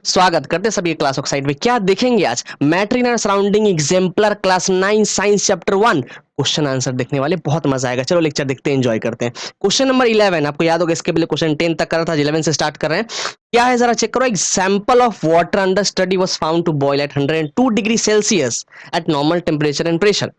स्वागत करते हैं सभी क्लास ऑक्साइड में। क्या देखेंगे आज? Matter in surrounding exemplar class 9 science chapter 1 question answer देखने वाले, बहुत मजा आएगा। चलो लेक्चर देखते हैं, एंजॉय करते हैं। क्वेश्चन नंबर 11 आपको याद होगा, इसके पहले क्वेश्चन 10 तक करा था, 11 से स्टार्ट कर रहे हैं। क्या है जरा चेक करो। एक sample of water under study was found to boil at 102 degree Celsius at normal temperature and pressure.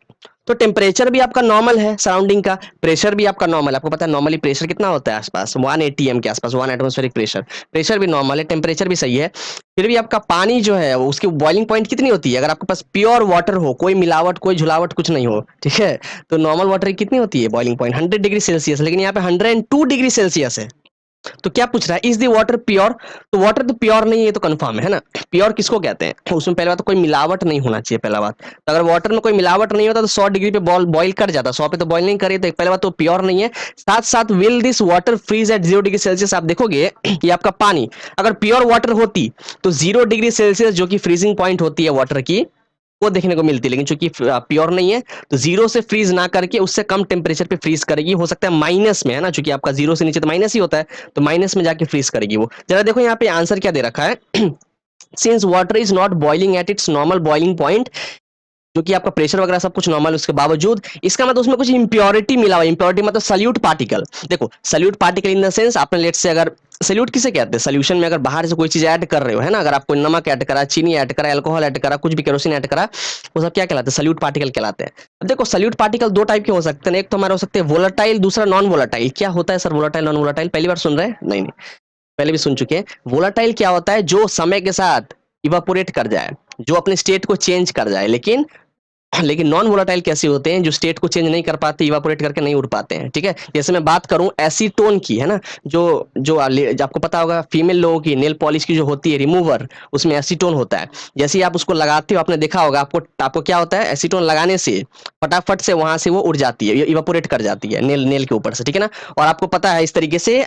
तो टेम्परेचर भी आपका नॉर्मल है सराउंडिंग का, प्रेशर भी आपका नॉर्मल है। आपको पता है नॉर्मली प्रेशर कितना होता है आसपास 180 एम के आसपास, 1 एटमॉस्फेरिक प्रेशर। प्रेशर भी नॉर्मल है, टेम्परेचर भी सही है। फिर भी आपका पानी जो है उसकी बॉइलिंग पॉइंट कितनी होती है? अगर आपके पास प्योर वाटर हो, कोई मिलावट कोई झुलावट कुछ नहीं हो, ठीक है, तो नॉर्मल वाटर की कितनी होती है बॉइलिंग पॉइंट? 100 degree Celsius. लेकिन यहाँ पे 102 डिग्री सेल्सियस है। तो क्या पूछ रहा है? Is the water pure? तो वाटर तो प्योर नहीं है, तो कंफर्म है ना। प्योर किसको कहते हैं? उसमें पहले बात तो कोई मिलावट नहीं होना चाहिए, पहला बात। तो अगर वाटर में कोई मिलावट नहीं होता तो 100 डिग्री पे बॉईल कर जाता, 100 पे तो बॉईल नहीं करे, तो पहले बात तो प्योर नहीं है। साथ साथ will this water freeze at 0 degree Celsius. आप देखोगे कि आपका पानी अगर प्योर वाटर होती तो 0 डिग्री सेल्सियस जो कि फ्रीजिंग पॉइंट होती है वाटर की, वो देखने को मिलती है। लेकिन चूंकि प्योर नहीं है तो जीरो से फ्रीज ना करके उससे कम टेम्परेचर पे फ्रीज करेगी। हो सकता है माइनस में, है ना, चूंकि आपका जीरो से नीचे तो माइनस ही होता है, तो माइनस में जाके फ्रीज करेगी वो। जरा देखो यहाँ पे आंसर क्या दे रखा है। Since water is not boiling at its normal boiling point, जो कि आपका प्रेशर वगैरह सब कुछ नॉर्मल, उसके बावजूद इसका मतलब उसमें कुछ इंप्योरिटी मिला हुआ। इंप्योरिटी मतलब सल्यूट पार्टिकल। देखो solute particle in the sense, आपने लेट से अगर सल्यूट किसे कहते हैं? सोल्यूशन में अगर बाहर से कोई चीज ऐड कर रहे हो, है ना, अगर आप कोई नमक ऐड करा, चीनी ऐड करा, अल्कोहल ऐड करा, कुछ भी केरोसिन ऐड करा, वो सब क्या कहलाते हैं? सल्यूट पार्टिकल कहलाते हैं। अब देखो सल्यूट पार्टिकल दो टाइप के हो सकते हैं। एक तो हमारे हो सकते हैं वोलेटाइल, दूसरा नॉन वोलेटाइल। क्या होता है सर वोलेटाइल नॉन वोलेटाइल? पहली बार सुन रहे हैं? नहीं नहीं, पहले भी सुन चुके हैं। वोलेटाइल क्या होता है? जो समय के साथ इवापोरेट कर जाए, जो अपने स्टेट को चेंज कर जाए। लेकिन नॉन वोलेटाइल कैसे होते हैं? जो स्टेट को चेंज नहीं कर पाते, इवापोरेट करके नहीं उड़ पाते हैं, ठीक है। जैसे मैं बात करूं एसीटोन की, है ना, जो जो आपको पता होगा फीमेल लोगों की नेल पॉलिश की जो होती है रिमूवर, उसमें एसीटोन होता है। जैसे ही आप उसको लगाते हो, आपने देखा होगा, आपको आपको क्या होता है? एसीटोन लगाने से फटाफट से वहां से वो उड़ जाती है, इवापोरेट कर जाती है नेल नेल के ऊपर से, ठीक है ना। और आपको पता है इस तरीके से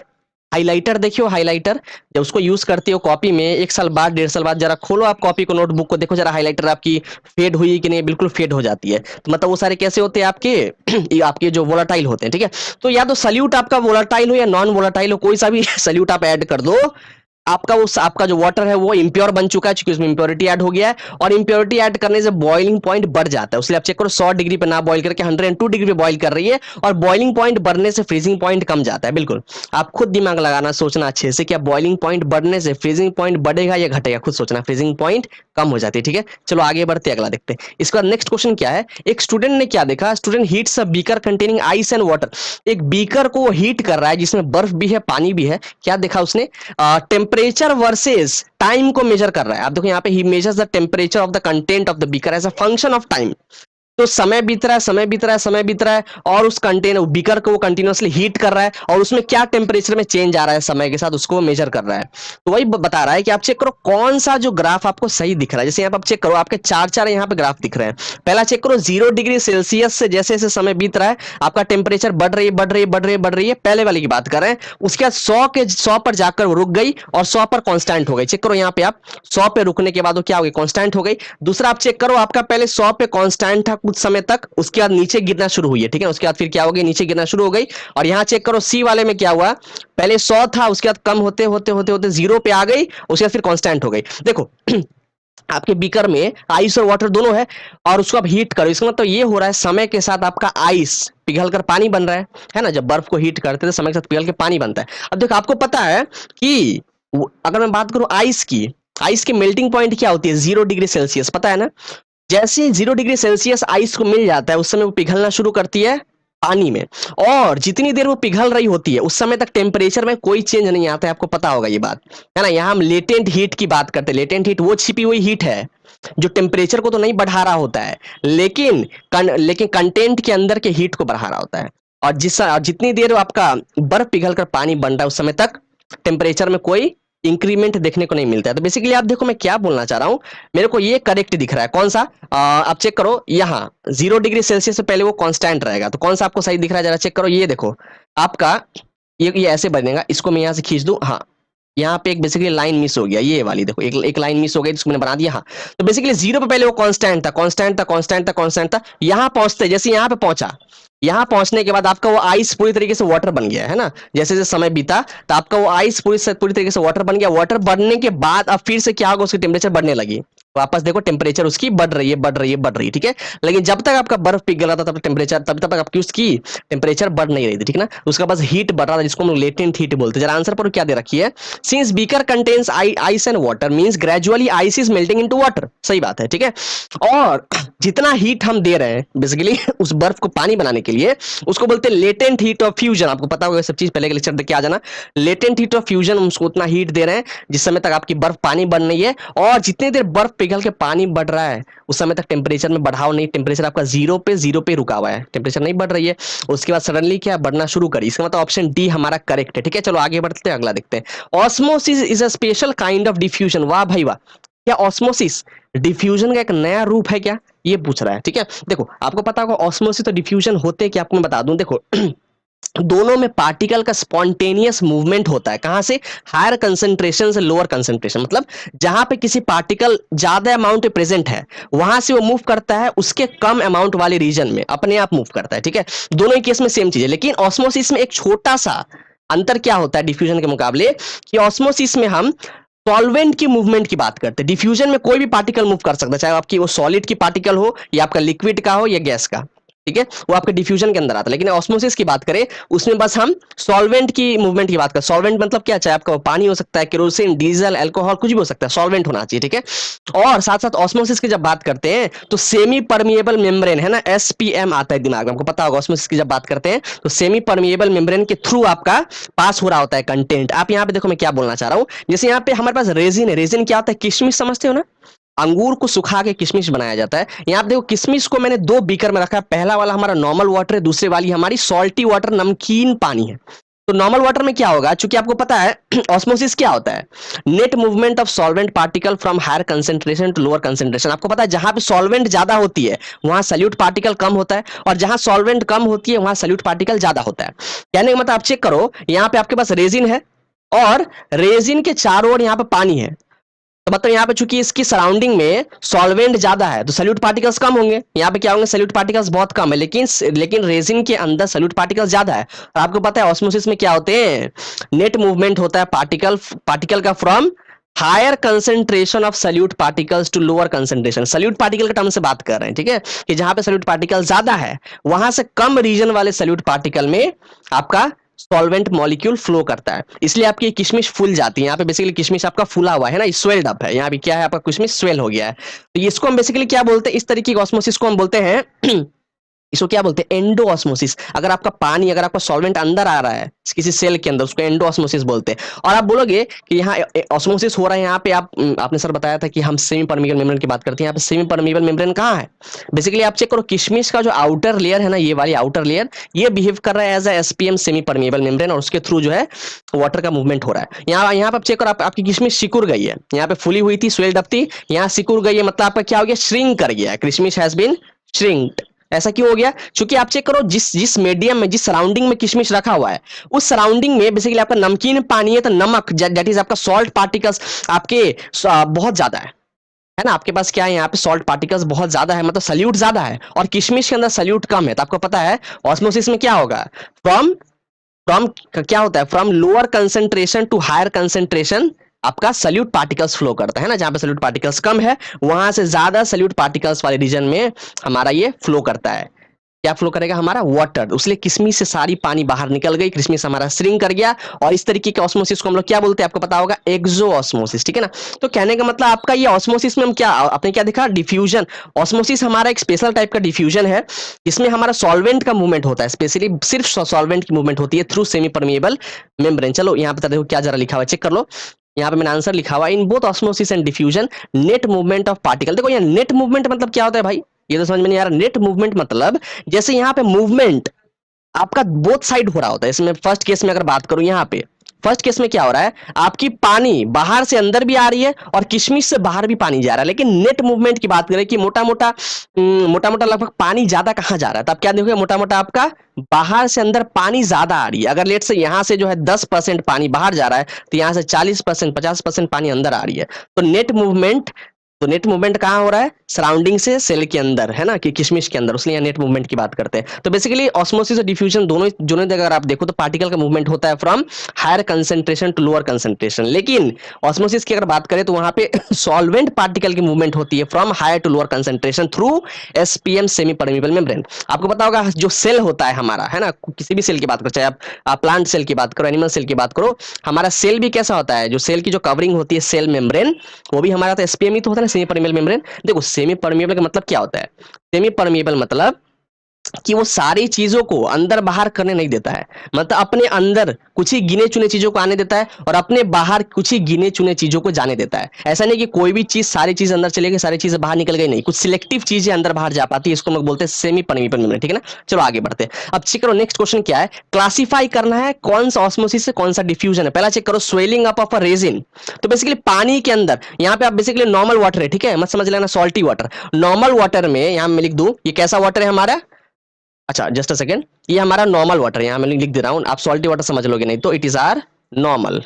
हाइलाइटर देखियो, हाइलाइटर जब उसको यूज करते हो कॉपी में, 1 साल बाद 1.5 साल बाद जरा खोलो आप कॉपी को, नोटबुक को, देखो जरा हाइलाइटर आपकी फेड हुई कि नहीं। बिल्कुल फेड हो जाती है। तो मतलब वो सारे कैसे होते हैं आपके? ये आपके जो वोलाटाइल होते हैं, ठीक है। तो या तो सल्यूट आपका वोलाटाइल हो या नॉन वोलाटाइल हो, कोई सा भी सल्यूट आप ऐड कर दो, आपका जो वाटर है वो इंप्योर बन चुका है, क्योंकि उसमें इंप्योरिटी ऐड हो गया है। और इंप्योरिटी ऐड करने से बॉइलिंग पॉइंट बढ़ जाता है। उसलिए आप चेक करो 100 डिग्री पे ना बॉइल करके 102 डिग्री पे बॉइल कर रही है, और बॉइलिंग पॉइंट बढ़ने से फ्रीजिंग पॉइंट कम जाता है। बिल्कुल आप खुद दिमाग लगाना, सोचना अच्छे से, क्या बॉइलिंग पॉइंट बढ़ने से फ्रीजिंग पॉइंट बढ़ेगा या घटेगा, खुद सोचना। फ्रीजिंग पॉइंट कम हो जाती है, ठीक है। चलो आगे बढ़ते अगला देखते हैं। इसके बाद नेक्स्ट क्वेश्चन क्या है? एक स्टूडेंट ने क्या देखा? Student heats a beaker containing ice and water. एक बीकर को हीट कर रहा है जिसमें बर्फ भी है पानी भी है। क्या देखा उसने? टेम्परेचर वर्सेस टाइम को मेजर कर रहा है। आप देखो यहाँ पे ही measures the temperature of the content of the beaker as a function of time. तो समय बीत रहा है, समय बीत रहा है, समय बीत रहा है, और उस कंटेनर बीकर को वो कंटिन्यूअसली हीट कर रहा है, और उसमें क्या टेम्परेचर में चेंज आ रहा है समय के साथ, उसको मेजर कर रहा है। तो वही बता रहा है कि आप चेक करो कौन सा जो ग्राफ आपको सही दिख रहा है। जैसे यहाँ पे आप चेक करो, आपके चार चार यहाँ पे ग्राफ दिख रहे हैं। पहला चेक करो 0 डिग्री सेल्सियस से जैसे जैसे समय बीत रहा है आपका टेम्परेचर बढ़ रही है, बढ़ रही है, बढ़ रही है, बढ़ रही है। पहले वाले की बात कर रहे हैं। उसके बाद 100 पर जाकर वो रुक गई और 100 पर कांस्टेंट हो गई। चेक करो यहाँ पे आप 100 पे रुकने के बाद वो क्या हो गई? कांस्टेंट हो गई। दूसरा आप चेक करो, आपका पहले 100 पे कांस्टेंट था कुछ समय तक, उसके बाद नीचे गिरना शुरू हुई है, ठीक है। उसके बाद फिर क्या हो गई? नीचे गिरना शुरू हो गई। और यहां चेक करो सी वाले में क्या हुआ? पहले 100 था, उसके बाद कम होते होते होते होते 0 पे आ गई, उसके बाद फिर कांस्टेंट हो गई। देखो आपके बीकर में आइस और वाटर दोनों है, और उसको आप हीट करो। इसका मतलब ये हो रहा है समय के साथ आपका आइस पिघल कर पानी बन रहा है ना। जब बर्फ को हीट करते हैं तो समय के साथ पिघल के पानी बनता है। अब देखो आपको पता है कि अगर मैं बात करूं आइस की, आइस की मेल्टिंग पॉइंट क्या होती है? 0 डिग्री सेल्सियस, पता है ना। जैसे ही 0 डिग्री सेल्सियस आइस को मिल जाता है, उस समय वो पिघलना शुरू करती है पानी में। और जितनी देर वो पिघल रही होती है उस समय तक टेम्परेचर में कोई चेंज नहीं आता है। आपको पता होगा ये बात, है ना। यहाँ हम लेटेंट हीट की बात करते हैं। लेटेंट हीट वो छिपी हुई हीट है जो टेम्परेचर को तो नहीं बढ़ा रहा होता है, लेकिन कंटेंट के अंदर के हीट को बढ़ा रहा होता है। और जितनी देर आपका बर्फ पिघल कर पानी बन रहा है उस समय तक टेम्परेचर में कोई इंक्रीमेंट देखने को नहीं मिलता है। तो बेसिकली आप देखो मैं क्या बोलना चाह रहा हूं, मेरे को ये करेक्ट दिख रहा है। कौन सा? आप चेक करो यहाँ 0 डिग्री सेल्सियस से पहले वो कांस्टेंट रहेगा, तो कौन सा आपको सही दिख रहा है? जरा चेक करो। ये देखो आपका ये ऐसे बनेगा। इसको मैं यहाँ से खींच दूं, हाँ यहाँ पे एक बेसिकली लाइन मिस हो गया, ये वाली देखो, एक लाइन मिस हो गई जिसको मैंने बना दिया। हाँ तो बेसिकली 0 पे पहले वो कांस्टेंट था, कांस्टेंट था, कांस्टेंट था, कांस्टेंट था। यहाँ पहुंचते जैसे यहाँ पे पहुंचा, यहाँ पहुंचने के बाद आपका वो आइस पूरी तरीके से वाटर बन गया है ना, जैसे जैसे समय बीता तो आपका वो आइस पूरी तरीके से वाटर बन गया। वाटर बढ़ने के बाद अब फिर से क्या होगा, उसकी टेम्परेचर बढ़ने लगी। वापस देखो टेम्परेचर उसकी बढ़ रही है, बढ़ रही है, बढ़ रही है, ठीक है। लेकिन जब तक आपका बर्फ पिघल रहा था तब टेम्परेचर तब तक आपकी उसकी टेम्परेचर बढ़ नहीं रही थी, ठीक है ना। उसका बस हीट बढ़ रहा था, जिसको हम लोग लेटेंट हीट बोलते हैं। जरा आंसर पर क्या दे रखी है, since beaker contains ice and water means gradually ice is melting into water, सही बात है, ठीक है। और जितना हीट हम दे रहे हैं बेसिकली उस बर्फ को पानी बनाने के लिए, उसको बोलते हैं लेटेंट हीट ऑफ फ्यूजन। आपको पता होगा सब चीज, पहले के लेक्चर देख के आ जाना। लेटेंट हीट ऑफ फ्यूजन, हम उसको उतना हीट दे रहे हैं जिस समय तक आपकी बर्फ पानी बन रही है, और जितनी देर बर्फ पिघल के पानी बढ़ रहा है उस समय तक टेम्परेचर में बढ़ाव नहीं, टेम्परेचर आपका जीरो पे रुका हुआ है, टेम्परेचर नहीं बढ़ रही है। उसके बाद सडनली क्या बढ़ना शुरू करी, इसका मतलब ऑप्शन डी हमारा करेक्ट है, ठीक है। चलो आगे बढ़ते हैं, अगला देखते हैं। Osmosis is a special kind of diffusion. वाह भाई वाह, क्या ऑस्मोसिस डिफ्यूजन का एक नया रूप है क्या, ये पूछ रहा है, ठीक है। देखो आपको पता होगा ऑस्मोसिस तो डिफ्यूजन होते हैं कि, आपको मैं बता दूं, देखो दोनों में पार्टिकल का स्पॉन्टेनियस मूवमेंट होता है। कहां से, हायर कंसंट्रेशन से लोअर कंसंट्रेशन, मतलब जहां पे किसी पार्टिकल ज्यादा अमाउंट में प्रेजेंट है वहां से वो मूव करता है उसके कम अमाउंट वाले रीजन में, अपने आप मूव करता है, ठीक है। दोनों ही केस में सेम चीज है, लेकिन ऑस्मोसिस में एक छोटा सा अंतर क्या होता है डिफ्यूजन के मुकाबले, कि ऑस्मोसिस में हम सॉल्वेंट की मूवमेंट की बात करते हैं। डिफ्यूजन में कोई भी पार्टिकल मूव कर सकता है, चाहे आपकी वो सॉलिड की पार्टिकल हो या आपका लिक्विड का हो या गैस का, ठीक है, वो आपके डिफ्यूजन के अंदर आता है। लेकिन ऑस्मोसिस की बात करें उसमें बस हम सॉल्वेंट की मूवमेंट की बात करें। सॉल्वेंट मतलब क्या, चाहे आपका पानी हो सकता है, केरोसिन, डीजल, अल्कोहल, कुछ भी हो सकता है, सॉल्वेंट होना चाहिए, ठीक है। और साथ साथ ऑस्मोसिस की जब बात करते हैं तो सेमी परमिएबल मेम्ब्रेन है ना, एसपीएम आता है दिमाग में, आपको पता होगा। ऑस्मोसिस की जब बात करते हैं तो सेमी परमिएबल मेम्ब्रेन के थ्रू आपका पास हो रहा होता है कंटेंट। आप यहाँ पे देखो मैं क्या बोलना चाह रहा हूँ, जैसे यहाँ पे हमारे पास रेजिन है। रेजिन क्या होता है, किशमिश समझते हो ना, अंगूर को सुखा के किशमिश बनाया जाता है। यहां पे देखो किशमिश को मैंने दो बीकर में रखा है, पहला वाला हमारा नॉर्मल वाटर है, दूसरी वाली हमारी सॉल्टी वाटर, नमकीन पानी है। तो नॉर्मल वाटर में क्या होगा, चूंकि आपको पता है ऑस्मोसिस क्या होता है, net movement of solvent particle from higher concentration to lower concentration. आपको पता है जहां पे सॉल्वेंट ज्यादा होती है वहां सल्यूट पार्टिकल कम होता है, और जहां सॉल्वेंट कम होती है वहां सल्यूट पार्टिकल ज्यादा होता है। कहने का मतलब आप चेक करो, यहाँ पे आपके पास रेजिन है और रेजिन के चारों ओर यहाँ पे पानी है, तो मतलब यहाँ पे चूंकि इसकी सराउंडिंग में सॉल्वेंट ज्यादा है तो सल्यूट पार्टिकल्स कम होंगे। यहाँ पे क्या होंगे, सल्यूट पार्टिकल्स बहुत कम है, लेकिन रेजिन के अंदर सल्यूट पार्टिकल्स ज्यादा है। और आपको पता है ऑस्मोसिस में क्या होते हैं, नेट मूवमेंट होता है पार्टिकल का from higher concentration of solute particles to lower concentration. Solute particle के टर्म से बात कर रहे हैं, ठीक है, कि जहां पे सल्यूट पार्टिकल ज्यादा है वहां से कम रीजन वाले सल्यूट पार्टिकल में आपका सॉल्वेंट मॉलिक्यूल फ्लो करता है, इसलिए आपकी किशमिश फूल जाती है। यहाँ पे बेसिकली किशमिश आपका फूला हुआ है ना, स्वेल्ड अप है, यहाँ पे क्या है आपका किशमिश स्वेल हो गया है। तो इसको हम बेसिकली क्या बोलते हैं, इस तरीके की ऑस्मोसिस को हम बोलते हैं इसको क्या बोलते हैं, एंडो ऑस्मोसिस। अगर आपका पानी, अगर आपका सॉल्वेंट अंदर आ रहा है किसी सेल के अंदर, उसको एंडो ऑस्मोसिस बोलते हैं। और आप बोलोगे कि यहाँ ऑस्मोसिस हो रहा है, यहाँ पे आपने सर बताया था कि हम सेमी परमिएबल मेम्ब्रेन की बात करते हैं, यहाँ पे सेमी परमिएबल मेम्ब्रेन कहाँ है। बेसिकली आप चेक करो, किशमिश का जो आउटर लेयर है ना, ये वाली आउटर लेयर, ये बिहेव कर रहा है as SPM semi permeable membrane, और उसके थ्रू जो है वाटर का मूवमेंट हो रहा है। यहाँ पे आप चेक करो, आपकी किशमिश सिकुड़ गई है, यहाँ पे फुली हुई थी, स्वेल्ड अप थी, यहाँ सिकुड़ गई है, मतलब आपका क्या हो गया, श्रिंक कर गया, किशमिश हैज बीन श्रिंक्ड। ऐसा क्यों हो गया, क्योंकि आप चेक करो जिस जिस मीडियम में, जिस सराउंडिंग में किशमिश रखा हुआ है, उस सराउंडिंग में बेसिकली आपका नमकीन पानी है, तो नमक दैट इज आपका सॉल्ट पार्टिकल्स आपके बहुत ज्यादा है ना। आपके पास क्या है, यहाँ पे सॉल्ट पार्टिकल्स बहुत ज्यादा है, मतलब सल्यूट ज्यादा है, और किशमिश के अंदर सल्यूट कम है। तो आपको पता है ऑस्मोसिस में क्या होगा, फ्रॉम फ्रॉम क्या होता है, from lower concentration to higher concentration आपका सल्यूट पार्टिकल्स फ्लो करता है ना। जहां पे सल्यूट पार्टिकल्स कम है वहां से ज्यादा सल्यूट पार्टिकल्स वाले रीजन में हमारा ये फ्लो करता है। क्या फ्लो करेगा, हमारा वाटर। उसलिए किशमिश से सारी पानी बाहर निकल गई, किशमिश हमारा श्रिंक कर गया, और इस तरीके के ऑस्मोसिस को हम लोग क्या बोलते हैं, आपको पता होगा, एक्सो ऑस्मोसिस, ठीक है ना। तो कहने का मतलब आपका ये ऑस्मोसिस में हम क्या, आपने क्या देखा, डिफ्यूजन। ऑस्मोसिस हमारा एक स्पेशल टाइप का डिफ्यूजन है, जिसमें हमारा सॉल्वेंट का मूवमेंट होता है, स्पेशली सिर्फ सॉल्वेंट की मूवमेंट होती है थ्रू सेमी परमिएबल मेम्ब्रेन। चलो यहाँ पे देखो क्या जरा लिखा हुआ है, चेक कर लो। यहाँ पे मैंने आंसर लिखा हुआ, in both osmosis and diffusion net movement of particle. देखो यहाँ नेट मूवमेंट मतलब क्या होता है भाई, ये तो समझ में नहीं आ रहा। नेट मूवमेंट मतलब जैसे यहाँ पे मूवमेंट आपका बोथ साइड हो रहा होता है। इसमें फर्स्ट केस में अगर बात करूं, यहाँ पे फर्स्ट केस में क्या हो रहा है, आपकी पानी बाहर से अंदर भी आ रही है और किशमिश से बाहर भी पानी जा रहा है। लेकिन नेट मूवमेंट की बात करें कि मोटा मोटा लगभग पानी ज्यादा कहाँ जा रहा है, तो आप क्या देखोगे, मोटा मोटा आपका बाहर से अंदर पानी ज्यादा आ रही है। अगर लेट से यहाँ से जो है 10% पानी बाहर जा रहा है, तो यहाँ से 40% 50% पानी अंदर आ रही है। तो नेट मूवमेंट तो नेट मूवमेंट कहाँ हो रहा है? सराउंडिंग से सेल के अंदर, है ना, कि किशमिश के अंदर, इसलिए यहाँ नेट मूवमेंट की बात करते हैं। तो बेसिकली ऑस्मोसिस और डिफ्यूजन दोनों दोनों जगह अगर आप देखो तो पार्टिकल का मूवमेंट होता है from higher concentration to lower concentration, लेकिन ऑस्मोसिस की अगर बात करें तो वहां पे सॉल्वेंट पार्टिकल की मूवमेंट होती है from higher to lower concentration through SPM semi permeable membrane. आपको पता होगा जो सेल होता है हमारा, है ना, किसी भी सेल की बात करो, चाहे आप प्लांट सेल की बात करो, एनिमल सेल की बात करो, हमारा सेल भी कैसा होता है, जो सेल की जो कवरिंग होती है सेल मेम्ब्रेन, वो भी हमारा तो एसपीएम ही तो होता है ना, सेमी परमेबल मेम्ब्रेन। देखो सेमी परमेबल का मतलब क्या होता है? सेमी परमेबल मतलब कि वो सारी चीजों को अंदर बाहर करने नहीं देता है, मतलब अपने अंदर कुछ ही गिने चुने चीजों को आने देता है और अपने बाहर कुछ ही गिने चुने चीजों को जाने देता है। ऐसा नहीं कि कोई भी चीज सारी चीज अंदर चली गई सारी चीजें बाहर निकल गई, नहीं, कुछ सिलेक्टिव चीजें अंदर बाहर जा पाती है, इसको हम लोग बोलते हैं सेमी परमेबल मेम्ब्रेन, ठीक है ना। चलो आगे बढ़ते हैं। अब चेक करो नेक्स्ट क्वेश्चन क्या है, क्लासिफाई करना है कौन सा ऑस्मोसिस से कौन सा डिफ्यूजन है। पहला चेक करो, swelling up of a resin, तो बेसिकली पानी के अंदर, यहाँ पे आप बेसिकली नॉर्मल वाटर है, ठीक है, मत समझ लेना सॉल्टी वाटर। नॉर्मल वाटर में यहां मैं लिख दूं ये कैसा वाटर है हमारा, अच्छा जस्ट अ सेकेंड, ये हमारा नॉर्मल वाटर, यहां मैं लिख दे रहा हूं, आप सॉल्टी वाटर समझ लोगे नहीं तो इट इज आर नॉर्मल,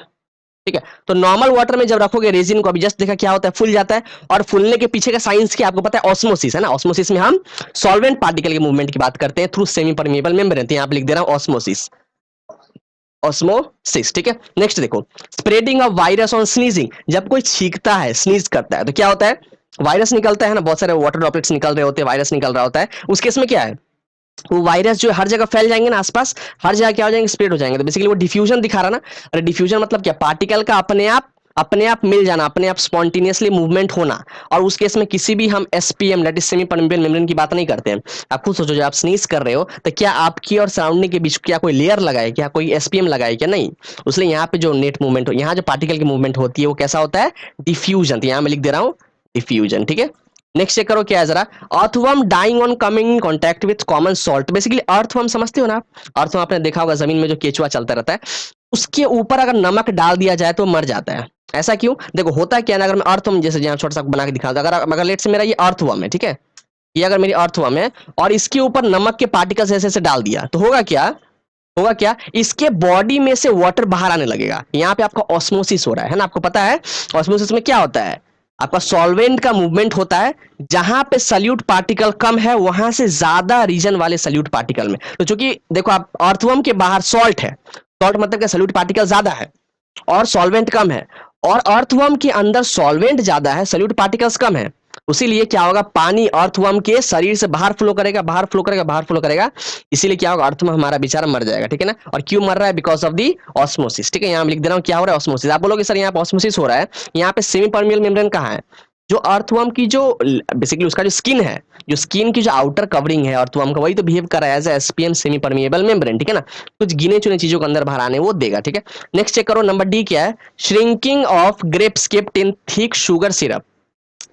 ठीक है। तो नॉर्मल वाटर में जब रखोगे रेजिन को, अभी जस्ट देखा क्या होता है, फूल जाता है, और फूलने के पीछे का साइंस क्या आपको पता है, ऑस्मोसिस, है ना। ऑस्मोसिस में हम सॉल्वेंट पार्टिकल के मूवमेंट की बात करते हैं थ्रू सेमी परमेबल मेम्ब्रेन, तो यहां पे लिख दे रहा हूं ऑस्मोसिस, ऑस्मोसिस, ठीक है। नेक्स्ट देखो, spreading of virus on sneezing, जब कोई छींकता है, स्नीज करता है, तो क्या होता है, वायरस निकलता है ना, बहुत सारे वाटर ड्रॉपलेट्स निकल रहे होते हैं, वायरस निकल रहा होता है, उस केस में क्या है, वो वायरस जो हर जगह फैल जाएंगे ना, आसपास हर जगह क्या हो जाएंगे, स्प्रेड हो जाएंगे, तो बेसिकली वो डिफ्यूजन दिखा रहा ना। अरे डिफ्यूजन मतलब क्या, पार्टिकल का अपने आप मिल जाना, अपने आप स्पॉन्टेनियसली मूवमेंट होना, और उस केस में किसी भी हम SPM that is semi permeable membrane की बात नहीं करते हैं। आप खुद सोचो, जब आप स्नीज कर रहे हो तो क्या आपकी और सराउंडिंग के बीच क्या कोई लेयर लगा है, क्या कोई एसपीएम लगा है, क्या नहीं। इसलिए यहाँ पे जो नेट मूवमेंट हो, यहाँ जो पार्टिकल की मूवमेंट होती है वो कैसा होता है, डिफ्यूजन, तो यहाँ मैं लिख दे रहा हूँ डिफ्यूजन, ठीक है। नेक्स्ट चेक करो क्या है जरा, earthworm dying on coming in contact with common salt, basically earthworm समझते हो ना, अर्थवर्म आपने देखा होगा जमीन में जो केचुआ चलता रहता है, उसके ऊपर अगर नमक डाल दिया जाए तो मर जाता है। ऐसा क्यों, देखो होता क्या है ना, अगर मैं अर्थवर्म जैसे यहाँ छोटा सा बना के दिखा दूं, अगर लेट से मेरा ये अर्थवर्म है, ठीक है, ये अगर मेरी अर्थवर्म है और इसके ऊपर नमक के पार्टिकल्स ऐसे ऐसे डाल दिया, तो होगा क्या, इसके बॉडी में से वाटर बाहर आने लगेगा। यहाँ पे आपका ऑस्मोसिस हो रहा है ना, आपको पता है ऑस्मोसिस में क्या होता है, आपका सॉल्वेंट का मूवमेंट होता है, जहां पे सल्यूट पार्टिकल कम है वहां से ज्यादा रीजन वाले सल्यूट पार्टिकल में, तो चूंकि देखो आप अर्थवर्म के बाहर सॉल्ट है, सॉल्ट मतलब क्या, सल्यूट पार्टिकल ज्यादा है और सॉल्वेंट कम है, और अर्थवर्म के अंदर सॉल्वेंट ज्यादा है, सल्यूट पार्टिकल्स कम है, उसीलिए क्या होगा, पानी अर्थवर्म के शरीर से बाहर फ्लो करेगा, बाहर फ्लो करेगा, बाहर फ्लो करेगा, इसीलिए क्या होगा, अर्थवर्म हमारा बेचारा मर जाएगा, ठीक है ना। और क्यों मर रहा है, बिकॉज ऑफ दी ऑस्मोसिस, ठीक है। यहाँ लिख दे रहा हूँ क्या हो रहा है, ऑस्मोसिस। आप बोलोगे सर यहाँ पे ऑस्मोसिस हो रहा है, यहाँ पे सेमी परमेबल मेम्ब्रेन कहाँ है, जो अर्थवर्म की जो बेसिकली उसका जो स्किन है, जो स्किन की जो आउटर कवरिंग है अर्थवर्म का, वही तो बिहेव कर रहा है as SPM semi permeable membrane, ठीक है ना। कुछ गिने चुने चीजों को अंदर बाहर आने वो देगा, ठीक है। नेक्स्ट चेक करो नंबर डी क्या है, shrinking of grapes kept in thick sugar syrup,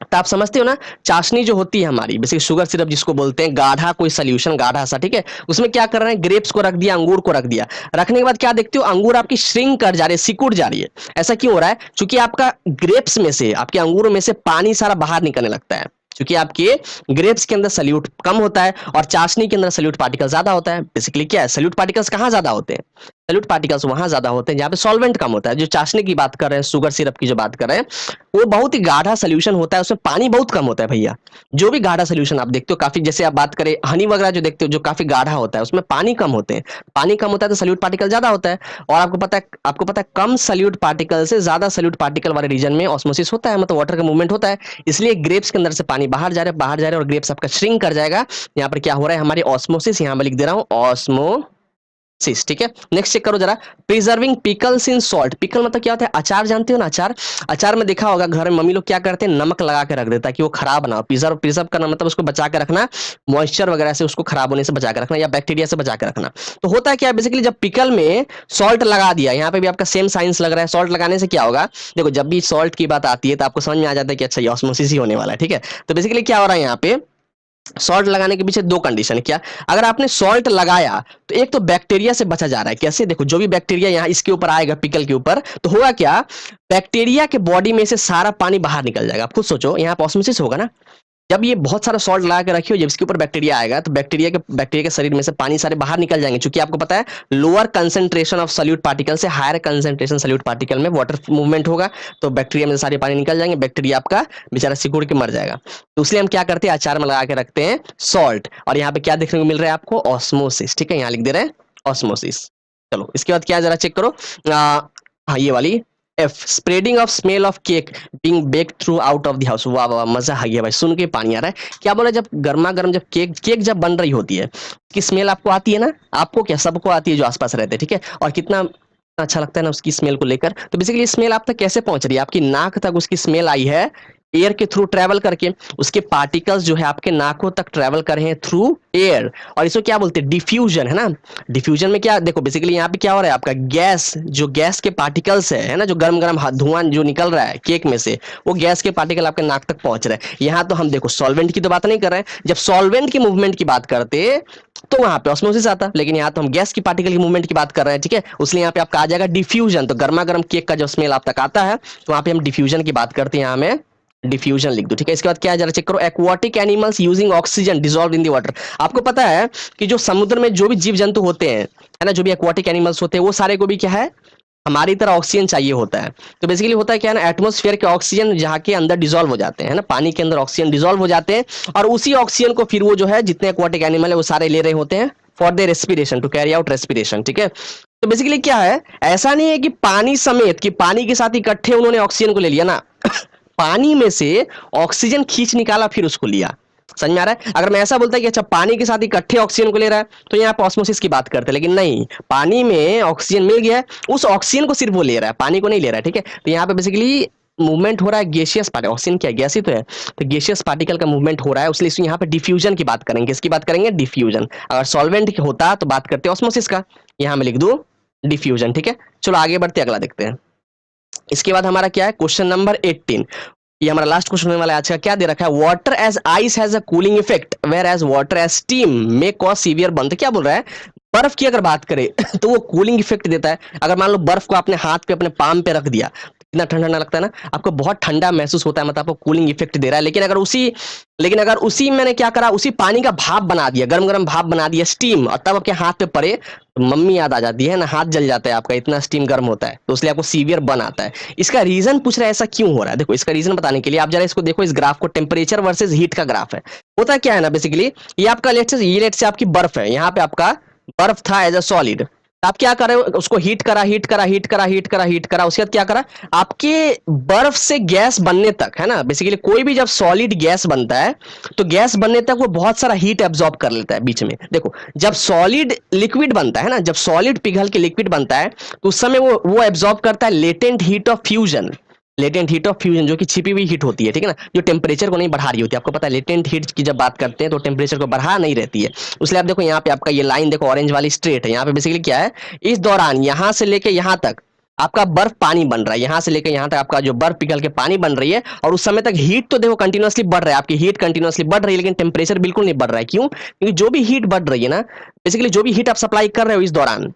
तो आप समझते हो ना, चाशनी जो होती है हमारी, बेसिक शुगर सिरप जिसको बोलते हैं, गाढ़ा कोई सोल्यूशन गाढ़ा सा, ठीक है, उसमें क्या कर रहे हैं, ग्रेप्स को रख दिया, अंगूर को रख दिया, रखने के बाद क्या देखते हो, अंगूर आपकी श्रिंक कर जा रही है, सिकुड़ जा रही है। ऐसा क्यों हो रहा है, क्योंकि आपका ग्रेप्स में से, आपके अंगूरों में से पानी सारा बाहर निकलने लगता है, क्योंकि आपके ग्रेप्स के अंदर सल्यूट कम होता है और चाशनी के अंदर सल्यूट पार्टिकल ज्यादा होता है। बेसिकली क्या है, सल्यूट पार्टिकल्स कहाँ ज्यादा होते हैं, सल्यूट पार्टिकल्स वहां ज्यादा होते हैं जहां पे सॉल्वेंट कम होता है। जो चाशनी की बात कर रहे हैं, शुगर सिरप की जो बात कर रहे हैं, वो बहुत ही गाढ़ा सोल्यूशन होता है, उसमें पानी बहुत कम होता है भैया। जो भी गाढ़ा सोल्यूशन आप देखते हो, काफी जैसे आप बात करें हनी वगैरह जो देखते हो, जो काफी गाढ़ा होता है, उसमें पानी कम होते हैं, पानी कम होता है तो सल्यूट पार्टिकल ज्यादा होता है। और आपको पता है कम सल्यूट पार्टिकल से ज्यादा सल्यूट पार्टिकल वाले रीजन में ऑस्मोसिस होता है, मतलब वाटर का मूवमेंट होता है, इसलिए ग्रेप्स के अंदर से पानी बाहर जा रहा है, बाहर जा रहा है, और ग्रेप्स आपका श्रिंक कर जाएगा। यहाँ पर क्या हो रहा है, हमारी ऑस्मोसिस, यहाँ मैं लिख दे रहा हूँ ऑस्मो, ठीक है। नेक्स्ट चेक करो जरा, प्रिजर्विंग पिकल्स इन सॉल्ट, पिकल मतलब क्या होता है, अचार जानते हो ना, अचार, अचार में देखा होगा घर में मम्मी लोग क्या करते हैं, नमक लगा के रख देता है कि वो खराब ना हो, प्रिजर्व प्रिजर्व करना मतलब उसको बचा के रखना, मॉइस्चर वगैरह से उसको खराब होने से बचा के रखना, या बैक्टीरिया से बचा के रखना। तो होता है क्या, बेसिकली जब पिकल में सॉल्ट लगा दिया, यहाँ पे भी आपका सेम साइंस लग रहा है, सॉल्ट लगाने से क्या होगा, देखो जब भी सॉल्ट की बात आती है तो आपको समझ में आ जाता है कि अच्छा ये ऑस्मोसिस ही होने वाला है, ठीक है। तो बेसिकली क्या हो रहा है यहाँ पे, सॉल्ट लगाने के पीछे दो कंडीशन है, क्या, अगर आपने सॉल्ट लगाया तो एक तो बैक्टीरिया से बचा जा रहा है, कैसे, देखो जो भी बैक्टीरिया यहाँ इसके ऊपर आएगा पिकल के ऊपर, तो होगा क्या, बैक्टीरिया के बॉडी में से सारा पानी बाहर निकल जाएगा। आप खुद सोचो यहाँ पे ऑस्मोसिस होगा ना, जब ये बहुत सारा सॉल्ट लगा के रखी हो, जब इसके ऊपर बैक्टीरिया आएगा तो बैक्टीरिया के शरीर में से पानी सारे बाहर निकल जाएंगे, क्योंकि आपको पता है lower concentration of solute particle से हायर कंसंट्रेशन सॉल्यूट पार्टिकल में वाटर मूवमेंट होगा, तो बैक्टीरिया में से सारे पानी निकल जाएंगे, बैक्टीरिया आपका बेचारा सिकुड़ के मर जाएगा। तो इसलिए हम क्या करते हैं, अचार में लगा के रखते हैं सॉल्ट। और यहाँ पे क्या देखने को मिल रहा है आपको, ऑस्मोसिस। ठीक है, यहाँ लिख दे रहे हैं ऑस्मोसिस। चलो इसके बाद क्या जरा चेक करो, हाँ ये वाली F, spreading of smell of cake being baked through out of the house. वाह वाह, मजा आ गया भाई, सुन के पानी आ रहा है। क्या बोला, जब गर्मा गर्म जब केक जब बन रही होती है, की स्मेल आपको आती है ना, आपको क्या, सबको आती है जो आसपास रहते हैं, ठीक है, और कितना अच्छा लगता है ना उसकी स्मेल को लेकर। तो बेसिकली स्मेल आप तक कैसे पहुंच रही है, आपकी नाक तक उसकी स्मेल आई है एयर के थ्रू ट्रेवल करके, उसके पार्टिकल्स जो है आपके नाकों तक ट्रेवल कर रहे हैं थ्रू एयर, और इसको क्या बोलते हैं, डिफ्यूजन, है ना। डिफ्यूजन में क्या, देखो बेसिकली यहाँ पे क्या हो रहा है, आपका गैस, जो गैस के पार्टिकल्स है ना, जो गरम गरम धुआं जो निकल रहा है केक में से, वो गैस के पार्टिकल आपके नाक तक पहुंच रहे हैं। यहाँ तो हम देखो सॉल्वेंट की तो बात नहीं कर रहे हैं, जब सॉल्वेंट की मूवमेंट की बात करते तो वहां पे ऑस्मोसिस आता, लेकिन यहाँ तो हम गैस की पार्टिकल की मूवमेंट की बात कर रहे हैं, ठीक है, इसलिए यहाँ पे आपका आ जाएगा डिफ्यूजन। तो गर्मा गर्म केक का जो स्मेल आप तक आता है, तो वहां पे हम डिफ्यूजन की बात करते हैं, यहाँ में डिफ्यूजन लिख दो। ठीक है, इसके बाद क्या है जरा चेक करो, aquatic animals using oxygen dissolve in the water. आपको पता है कि जो समुद्र में जो भी जीव जंतु होते हैं, है ना, जो भी एक्वाटिक एनिमल्स होते हैं, वो सारे को भी क्या है, हमारी तरह ऑक्सीजन चाहिए होता है। तो बेसिकली होता है क्या है ना, एटमॉस्फेयर के ऑक्सीजन जहाँ के अंदर डिसॉल्व हो जाते हैं, है ना, पानी के अंदर ऑक्सीजन डिसॉल्व हो जाते हैं, और उसी ऑक्सीजन को फिर वो जो है जितने एक्वाटिक एनिमल है वो सारे ले रहे होते हैं for their respiration, to carry out respiration. ठीक है, तो बेसिकली क्या है, ऐसा नहीं है कि पानी समेत, कि पानी के साथ इकट्ठे उन्होंने ऑक्सीजन को ले लिया ना पानी में से ऑक्सीजन खींच निकाला फिर उसको लिया। समझ में आ रहा है? अगर मैं ऐसा बोलता कि अच्छा पानी के साथ इकट्ठे ऑक्सीजन को ले रहा है, तो यहाँ पे ऑस्मोसिस की बात करते हैं, लेकिन नहीं, पानी में ऑक्सीजन मिल गया है, उस ऑक्सीजन को सिर्फ वो ले रहा है, पानी को नहीं ले रहा है। ठीक है, तो यहाँ पे बेसिकली मूवमेंट हो रहा है गैसियस पार्टिकल, ऑक्सीजन क्या गैस ही तो है, तो गैसियस पार्टिकल का मूवमेंट हो रहा है, इसलिए यहाँ पे डिफ्यूजन की बात करेंगे। इसकी बात करेंगे डिफ्यूजन। अगर सॉल्वेंट होता तो बात करते ऑस्मोसिस का, यहाँ में लिख दू डिफ्यूजन। ठीक है, चलो आगे बढ़ते अगला देखते हैं। इसके बाद हमारा क्या है, क्वेश्चन नंबर 18, ये हमारा लास्ट क्वेश्चन होने वाला है आज का। क्या दे रखा है, water as ice has a cooling effect where as water as steam may cause severe burn. क्या बोल रहा है, बर्फ की अगर बात करें तो वो कूलिंग इफेक्ट देता है। अगर मान लो बर्फ को आपने हाथ पे अपने पाम पे रख दिया, कितना ठंडा ठंडा लगता है ना, आपको बहुत ठंडा महसूस होता है, मतलब आपको कूलिंग इफेक्ट दे रहा है। लेकिन अगर उसी मैंने क्या करा, उसी पानी का भाप बना दिया, गरम गरम भाप बना दिया, स्टीम, और तब आपके हाथ पे पड़े तो मम्मी याद आ जाती है ना, हाथ जल जाता है आपका, इतना स्टीम गर्म होता है, तो इसलिए आपको सीवियर बर्न आता है। इसका रीजन पूछ रहा है ऐसा क्यों हो रहा है। देखो इसका रीजन बताने के लिए आप जरा इसको देखो, इस ग्राफ को, टेम्परेचर वर्सेस हीट का ग्राफ है। होता क्या है ना, बेसिकली ये आपका लेट से आपकी बर्फ है, यहाँ पे आपका बर्फ था एज अ सॉलिड, आप क्या कर रहे हो, उसको हीट करा, उसके बाद क्या करा, आपके बर्फ से गैस बनने तक, है ना, बेसिकली कोई भी जब सॉलिड गैस बनता है तो गैस बनने तक वो बहुत सारा हीट एब्जॉर्ब कर लेता है बीच में। देखो जब सॉलिड लिक्विड बनता है ना, जब सॉलिड पिघल के लिक्विड बनता है, तो उस समय वो एब्जॉर्ब करता है लेटेंट हीट ऑफ फ्यूजन, जो कि छिपी हुई हीट होती है, ठीक है ना, जो टेम्परेचर को नहीं बढ़ा रही होती है। आपको पता है लेटेंट हीट की जब बात करते हैं तो टेम्परेचर को बढ़ा नहीं रहती है। इसलिए आप देखो यहाँ पे आपका ये लाइन देखो, ऑरेंज वाली स्ट्रेट है, यहाँ पे बेसिकली क्या है, इस दौरान यहाँ से लेके यहाँ तक आपका बर्फ पानी बन रहा है, यहाँ से लेकर यहाँ तक आपका जो बर्फ पिघल के पानी बन रही है, और उस समय तक हीट तो देखो कंटिन्यूअसली बढ़ रहा है, आपकी हीट कंटिन्यूअसली बढ़ रही है, लेकिन टेम्परेचर बिल्कुल नहीं बढ़ रहा है। क्यों? क्योंकि जो भी हीट बढ़ रही है ना, बेसिकली जो भी हीट आप सप्लाई कर रहे हो इस दौरान,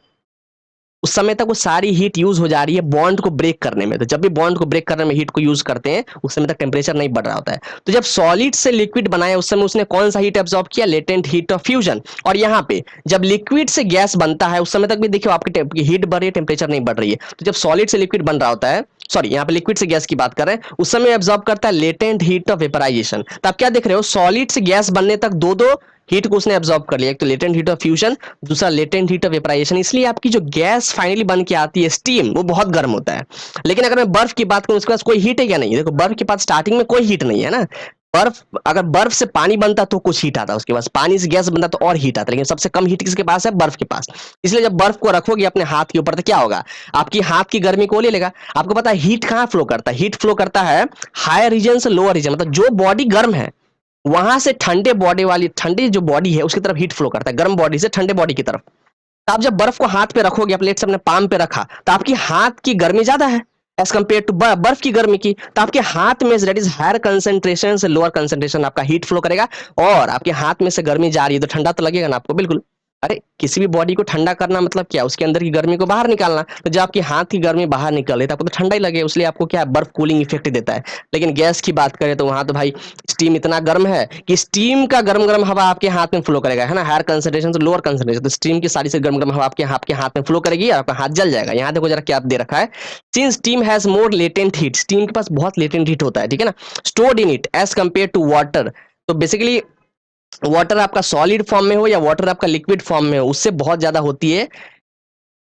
उस समय तक वो सारी हीट यूज हो जा रही है बॉन्ड को ब्रेक करने में। तो जब भी बॉन्ड को ब्रेक करने में हीट को यूज करते हैं, उस समय तक टेम्परेचर नहीं बढ़ रहा होता है। तो जब सॉलिड से लिक्विड बनाया, उस समय उसने कौन सा हीट एब्जॉर्ब किया, लेटेंट हीट ऑफ फ्यूजन। और यहाँ पे जब लिक्विड से गैस बनता है, उस समय तक भी देखिए आपकी हीट बढ़ रही है, टेम्परेचर नहीं बढ़ रही है। तो जब सॉलिड से लिक्विड बन रहा होता है, सॉरी यहाँ पे लिक्विड से गैस की बात कर रहे हैं, उस समय एब्जॉर्ब करता है लेटेंट हीट ऑफ वेपराइजेशन। तो आप क्या देख रहे हो, सॉलिड से गैस बनने तक दो हीट को उसने एब्जॉर्ब कर लिया, एक तो लेटेंट हीट ऑफ फ्यूजन, दूसरा लेटेंट हीट ऑफ वेपराइजेशन। इसलिए आपकी जो गैस फाइनली बन के आती है स्टीम, वो बहुत गर्म होता है। लेकिन अगर मैं बर्फ की बात करूं, उसके पास कोई हीट है क्या? नहीं। देखो बर्फ के पास स्टार्टिंग में कोई हीट नहीं है ना। अगर बर्फ से पानी बनता तो कुछ हीट आता, उसके पास पानी से गैस बनता तो और हीट आता, लेकिन सबसे कम हीट किसके पास है? बर्फ के पास। इसलिए जब बर्फ को रखोगे अपने हाथ के ऊपर तो क्या होगा, आपकी हाथ की गर्मी को ले लेगा। आपको पता है हीट कहाँ फ्लो करता है? हीट फ्लो करता है हायर रीजन से लोअर रीजन, मतलब जो बॉडी गर्म है वहां से ठंडी जो बॉडी है उसकी तरफ हीट फ्लो करता है, गर्म बॉडी से ठंडे बॉडी की तरफ। तो आप जब बर्फ को हाथ पे रखोगे, प्लेट से अपने पाम पे रखा, तो आपकी हाथ की गर्मी ज्यादा है एज कंपेयर टू बर्फ की गर्मी की। तो आपके हाथ में दैट इज हायर कंसेंट्रेशन से लोअर कंसेंट्रेशन आपका हीट फ्लो करेगा, और आपके हाथ में से गर्मी जा रही है तो ठंडा तो लगेगा ना आपको, बिल्कुल। अरे किसी भी बॉडी को ठंडा करना मतलब क्या, उसके अंदर की गर्मी को बाहर निकालना। तो जब आपकी हाथ की गर्मी बाहर निकल रही है तो आपको तो ठंडा ही लगे, इसलिए आपको क्या बर्फ कूलिंग इफेक्ट देता है। लेकिन गैस की बात करें तो वहां तो भाई स्टीम इतना गर्म है कि स्टीम का गर्म गर्म हवा आपके हाथ में फ्लो करेगा, है ना, हायर कंसंट्रेशन से लोअर कंसंट्रेशन, तो स्टीम की सारी से गर्म गर्म हवा आपके हाथ में फ्लो करेगी और आपका हाथ जल जाएगा। यहाँ देखो जरा क्या दे रखा है, since steam has more latent heat, steam के पास बहुत लेटेंट हीट होता है, ठीक है ना, stored in it as compare to water. तो बेसिकली वाटर आपका सॉलिड फॉर्म में हो या वाटर आपका लिक्विड फॉर्म में हो, उससे बहुत ज्यादा होती है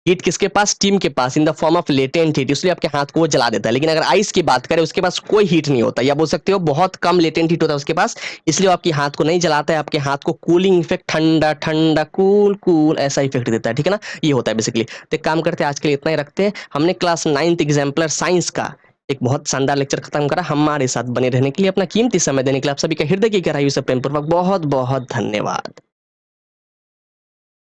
हीट किसके पास, स्टीम के पास, in the form of latent heat, इसलिए आपके हाथ को वो जला देता है। लेकिन अगर आइस की बात करें उसके पास कोई हीट नहीं होता, या बोल सकते हो बहुत कम लेटेंट हीट होता है उसके पास, इसलिए वो आपके हाथ को नहीं जलाता है, आपके हाथ को कूलिंग इफेक्ट, ठंडा ठंडा कूल कूल ऐसा इफेक्ट देता है, ठीक है ना, ये होता है बेसिकली। तो एक काम करते हैं आज के लिए इतना ही रखते हैं। हमने क्लास 9th एग्जाम्पलर साइंस का एक बहुत शानदार लेक्चर खत्म करा। हमारे साथ बने रहने के लिए, अपना कीमती समय देने के लिए आप सभी का हृदय की गहराइयों से प्रेमपूर्वक बहुत बहुत धन्यवाद।